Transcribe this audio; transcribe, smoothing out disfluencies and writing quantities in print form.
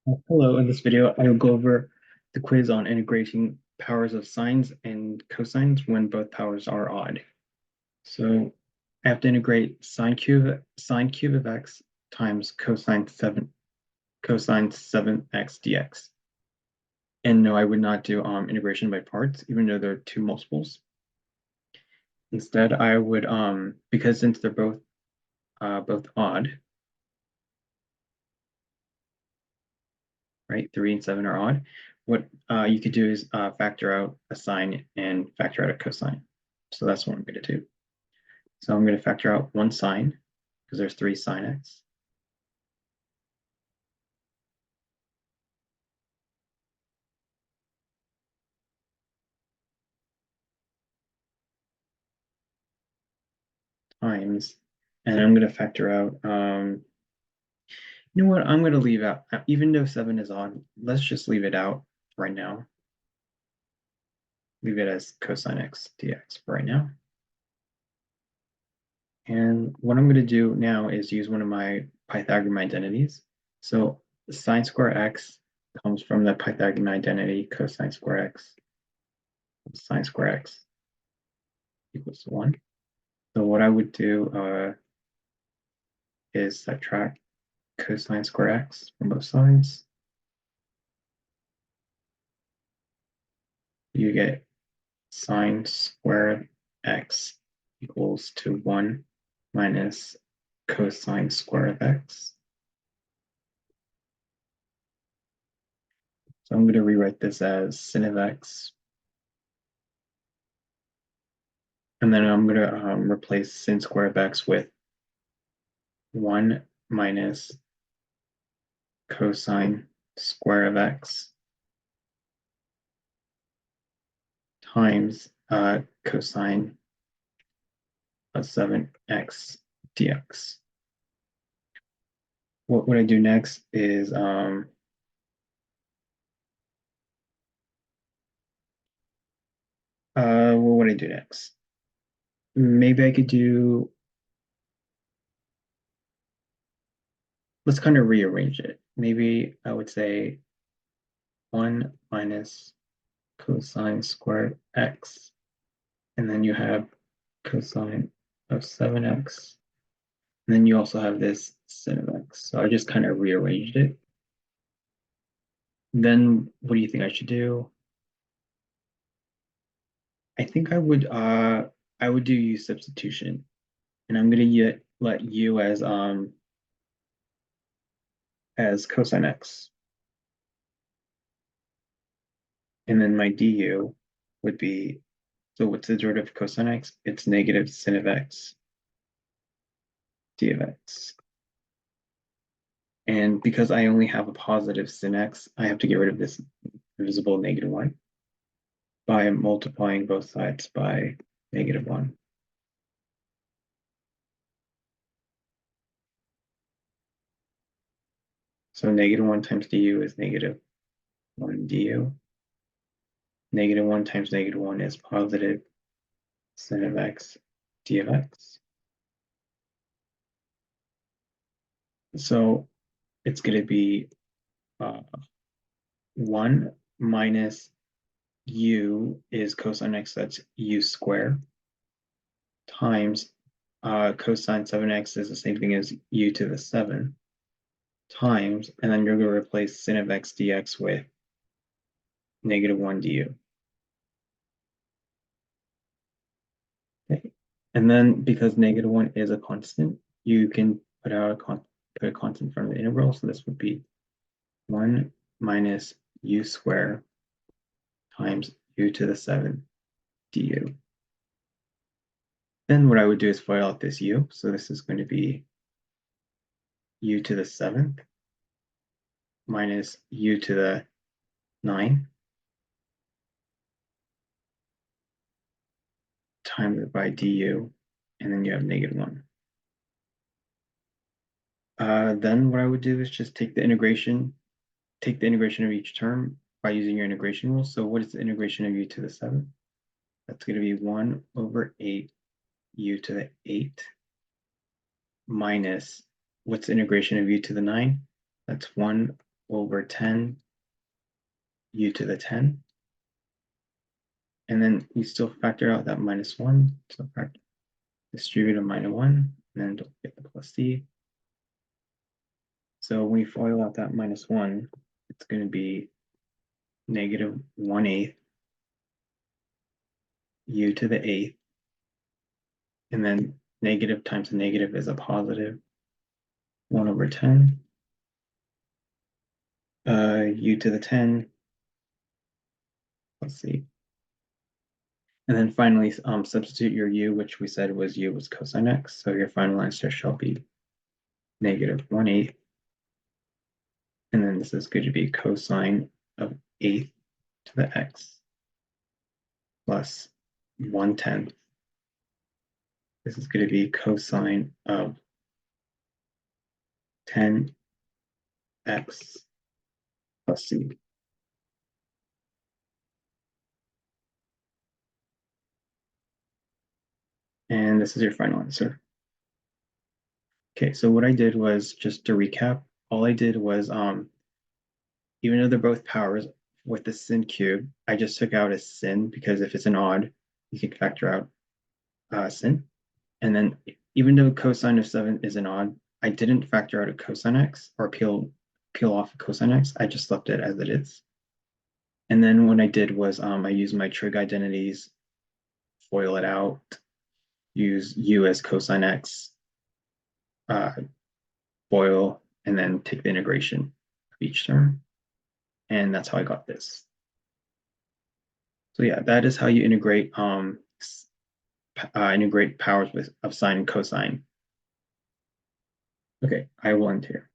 Hello, in this video, I will go over the quiz on integrating powers of sines and cosines when both powers are odd. So I have to integrate sine cube of x times cosine 7x dx. And no, I would not do integration by parts, even though there are two multiples. Instead, I would because since they're both odd, right? 3 and 7 are odd. What you could do is factor out a sine and factor out a cosine. So that's what I'm going to do. So I'm going to factor out one sine because there's 3 sine x. Times, and I'm going to factor out, you know what, I'm going to leave out, even though 7 is odd, let's just leave it out right now. Leave it as cosine x dx for right now. And what I'm going to do now is use one of my Pythagorean identities. So sine square x comes from the Pythagorean identity cosine square x. Sine square x equals 1. So what I would do is subtract cosine square x from both sides. You get sine squared x equals to 1 minus cosine square of x. So I'm going to rewrite this as sin of x. And then I'm going to replace sin square of x with 1 minus cosine square of x times cosine of 7x dx. What I do next is what would I do next? Maybe I could do, let's kind of rearrange it. Maybe I would say 1 minus cosine squared x, and then you have cosine of 7x, and then you also have this sin of x. So I just kind of rearranged it. Then what do you think I should do? I think I would do u substitution, and I'm gonna let u as cosine x, and then my du would be, so what's the derivative of cosine x? It's negative sin of x d of x. And because I only have a positive sin x, I have to get rid of this divisible negative 1 by multiplying both sides by negative 1. So negative 1 times du is negative 1 du. Negative 1 times negative 1 is positive sin of x d of x. So it's going to be 1 minus u is cosine x, that's u squared, times cosine 7x is the same thing as u to the 7, times, and then you're going to replace sin of x dx with negative 1 du. Okay. And then because negative 1 is a constant, you can put a constant in front of the integral. So this would be 1 minus u squared times u to the 7 du. Then what I would do is FOIL out this u. So this is going to be u to the 7th minus u to the 9 times it by du, and then you have negative 1. Then what I would do is just take the integration of each term by using your integration rule. So what is the integration of u to the 7th? That's going to be 1 over 8 u to the 8 minus, what's the integration of u to the 9? That's 1 over 10 u to the 10. And then you still factor out that minus 1. So distribute a minus 1, and then don't get the plus c. So when we FOIL out that minus 1, it's going to be negative 1/8 u to the 8th. And then negative times a negative is a positive 1 over 10. U to the 10. Let's see. And then finally, substitute your u, which we said was u was cosine x. So your final answer shall be negative 1/8. And then this is going to be cosine of 8th to the x plus 1/10. This is going to be cosine of 10x plus c. And this is your final answer. Okay, so what I did was, just to recap, all I did was, even though they're both powers, with the sin cube, I just took out a sin because if it's an odd, you can factor out sin. And then even though cosine of 7 is an odd, I didn't factor out a cosine x or peel off a cosine x. I just left it as it is. And then what I did was I used my trig identities, FOIL it out, use u as cosine x, FOIL, and then take the integration of each term. And that's how I got this. So yeah, that is how you integrate powers of sine and cosine. Okay, I will end here.